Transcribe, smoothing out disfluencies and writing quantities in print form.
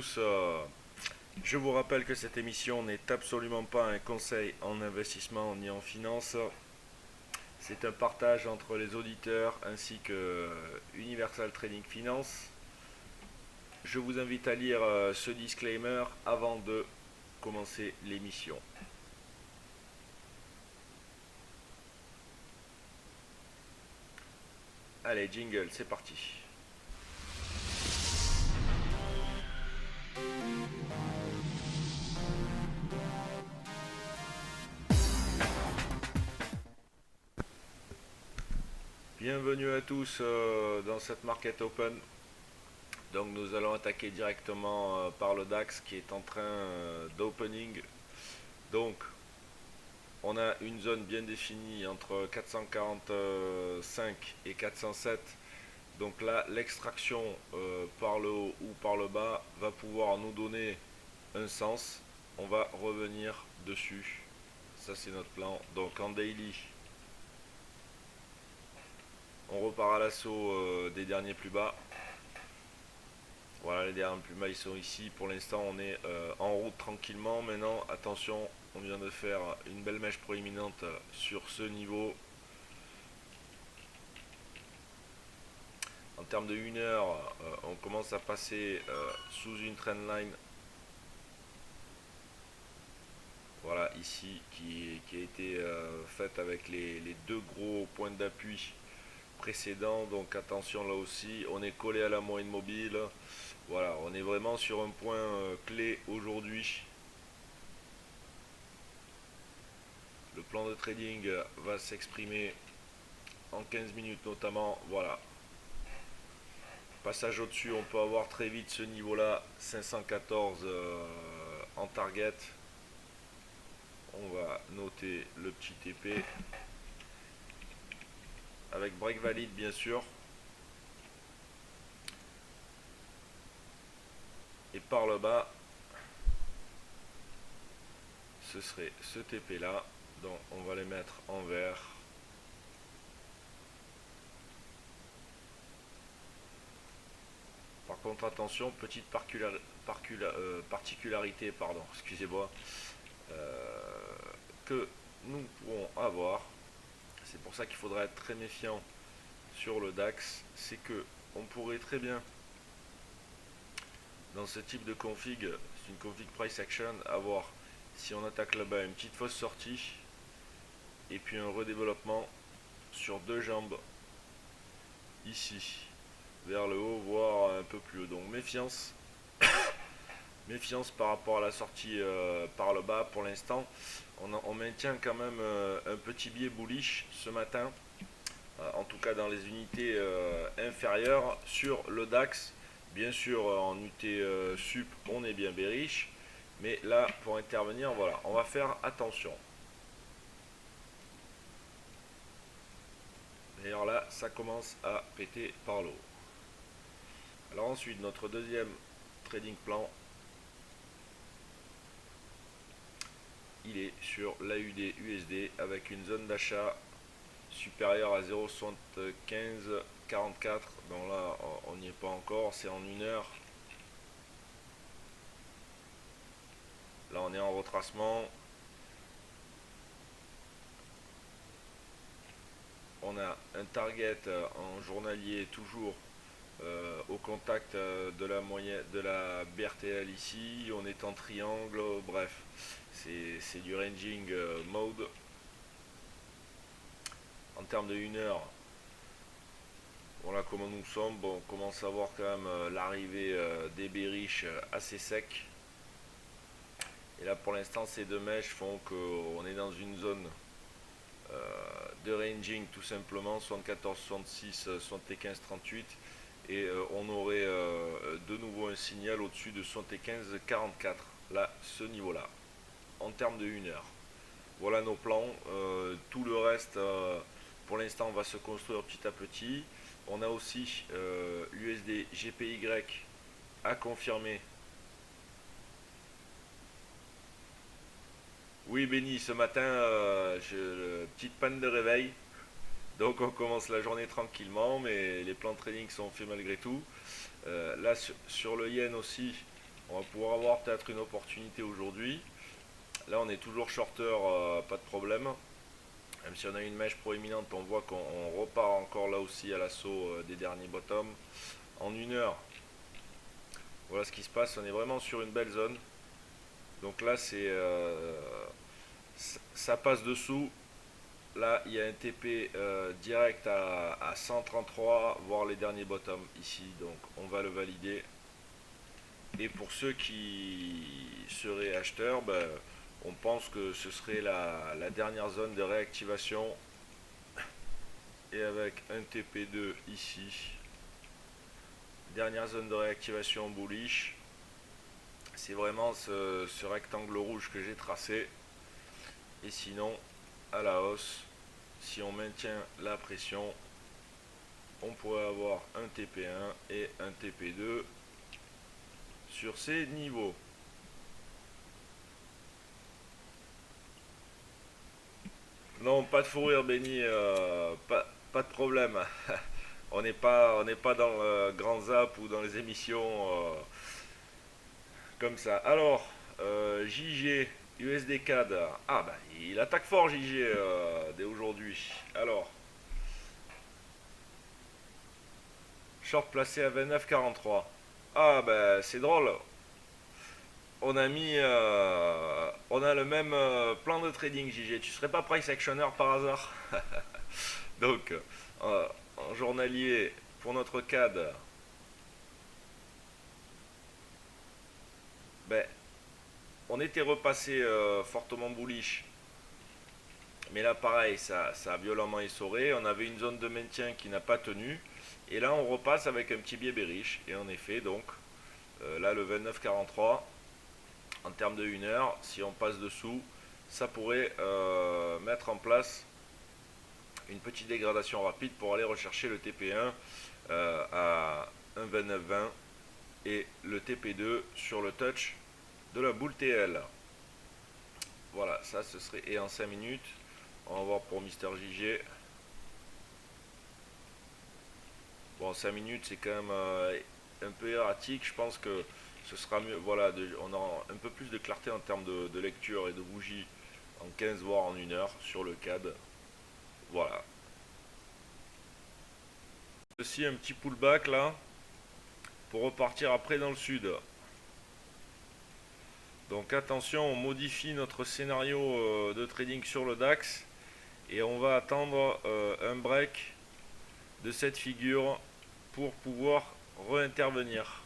tous. Je vous rappelle que cette émission n'est absolument pas un conseil en investissement ni en finance. C'est un partage entre les auditeurs ainsi que Universal Trading Finance. Je vous invite à lire ce disclaimer avant de commencer l'émission. Allez, jingle, c'est parti. Bienvenue à tous dans cette Market Open. Donc nous allons attaquer directement par le DAX qui est en train d'opening. Donc on a une zone bien définie entre 445 et 407. Donc là l'extraction par le haut ou par le bas va pouvoir nous donner un sens. On va revenir dessus. Ça c'est notre plan. Donc en daily, on repart à l'assaut des derniers plus bas. Voilà, les derniers plus bas ils sont ici. Pour l'instant on est en route tranquillement. Maintenant attention, on vient de faire une belle mèche proéminente sur ce niveau. En termes de 1 heure, on commence à passer sous une trendline. Voilà, ici qui a été faite avec les deux gros points d'appui précédents. Donc attention là aussi, on est collé à la moyenne mobile. Voilà, on est vraiment sur un point clé aujourd'hui. Le plan de trading va s'exprimer en 15 minutes notamment. Voilà. Passage au-dessus, on peut avoir très vite ce niveau-là, 514 en target. On va noter le petit TP. Avec break valide bien sûr. Et par le bas, ce serait ce TP là. Donc on va les mettre en vert. Par contre attention, petite particularité, pardon, excusez-moi, que nous pourrons avoir. C'est pour ça qu'il faudra être très méfiant sur le DAX. C'est que on pourrait très bien, dans ce type de config, c'est une config price action, avoir, si on attaque là-bas, une petite fausse sortie et puis un redéveloppement sur deux jambes ici vers le haut, voire un peu plus haut. Donc méfiance. Méfiance par rapport à la sortie par le bas. Pour l'instant on maintient quand même un petit biais bullish ce matin, en tout cas dans les unités inférieures sur le DAX. Bien sûr en UT sup on est bien bearish, mais là pour intervenir, voilà, on va faire attention. D'ailleurs là ça commence à péter par le haut. Alors ensuite notre deuxième trading plan, il est sur l'AUD USD avec une zone d'achat supérieure à 0,7544. Donc là on n'y est pas encore, c'est en 1 heure. Là on est en retracement. On a un target en journalier toujours au contact de la moyenne de la BRTL ici. On est en triangle, bref, c'est du ranging mode. En termes de 1 heure, voilà comment nous sommes. Bon, on commence à voir quand même l'arrivée des bearish assez sec. Et là pour l'instant ces deux mèches font qu'on est dans une zone de ranging tout simplement, 74, 66, 75, 38. Et on aurait de nouveau un signal au-dessus de 75, 44. Là, ce niveau-là. En termes de 1 heure. Voilà nos plans. Tout le reste, pour l'instant, va se construire petit à petit. On a aussi l'USD GPY à confirmer. Oui, Benny, ce matin, petite panne de réveil. Donc on commence la journée tranquillement, mais les plans de trading sont faits malgré tout. Là, sur le yen aussi, On va pouvoir avoir peut-être une opportunité aujourd'hui. Là on est toujours shorter, pas de problème. Même si on a une mèche proéminente, on voit qu'on repart encore là aussi à l'assaut des derniers bottoms. En 1 heure, voilà ce qui se passe, on est vraiment sur une belle zone. Donc là ça passe dessous. Là il y a un TP direct à 133, voire les derniers bottoms ici. Donc on va le valider. Et pour ceux qui seraient acheteurs, ben, on pense que ce serait la dernière zone de réactivation. Et avec un TP2 ici, dernière zone de réactivation bullish. C'est vraiment ce rectangle rouge que j'ai tracé. Et sinon, à la hausse, si on maintient la pression, on pourrait avoir un TP1 et un TP2 sur ces niveaux. Non, pas de fou rire, Benny, pas de problème. On n'est pas dans le grand zap ou dans les émissions comme ça. Alors, JG, USD CAD. Ah bah il attaque fort JG dès aujourd'hui. Alors, short placé à 29,43. Ah bah c'est drôle. On a le même plan de trading JG. Tu serais pas price actioner par hasard? Donc, en journalier pour notre CAD, ben, on était repassé fortement bullish. Mais là, pareil, ça a violemment essoré. On avait une zone de maintien qui n'a pas tenu. Et là, on repasse avec un petit biais bearish. Et en effet, donc, là, le 29,43, en termes de 1 heure, si on passe dessous, ça pourrait mettre en place une petite dégradation rapide pour aller rechercher le TP1 à 1,2920 et le TP2 sur le touch de la boule TL. Voilà, ça ce serait, et en 5 minutes, on va voir pour Mister JG. Bon, 5 minutes c'est quand même un peu erratique, je pense que ce sera mieux, voilà, on aura un peu plus de clarté en termes de lecture et de bougie en 15 voire en 1 heure sur le CAD. Voilà. Aussi un petit pullback là, pour repartir après dans le sud. Donc attention, on modifie notre scénario de trading sur le DAX et on va attendre un break de cette figure pour pouvoir réintervenir.